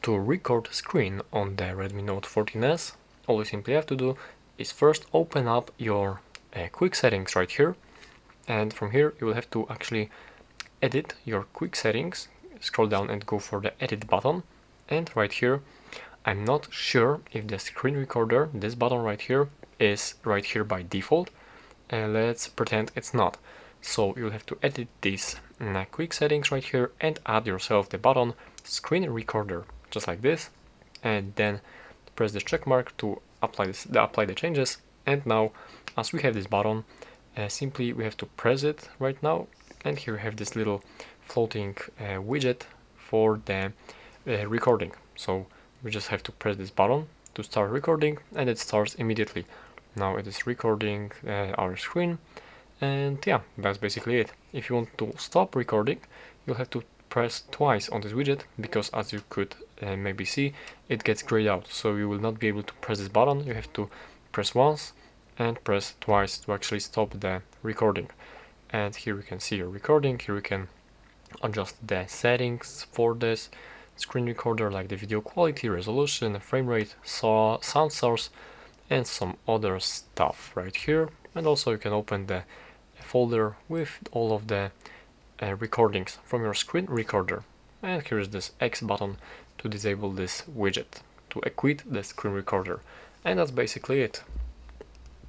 to record screen on the Redmi Note 14s, all you simply have to do is first open up your quick settings right here, and from here you will have to actually edit your quick settings. Scroll down and go for the edit button, and right here I'm not sure if the screen recorder, this button right here, is right here by default. Let's pretend it's not. So you'll have to edit these quick settings right here and add yourself the button screen recorder, just like this, and then press the check mark to apply the changes. And now, as we have this button, simply we have to press it right now, and here we have this little floating widget for the recording. So we just have to press this button to start recording, and it starts immediately. Now it is recording our screen, and yeah, that's basically it. If you want to stop recording, you'll have to press twice on this widget, because as you could maybe see, it gets grayed out, so you will not be able to press this button. You have to press once and press twice to actually stop the recording. And here we can see your recording. Here we can adjust the settings for this screen recorder, like the video quality, resolution, frame rate, sound source, and some other stuff right here. And also you can open the folder with all of the recordings from your screen recorder. And here is this X button to disable this widget, to quit the screen recorder. And that's basically it.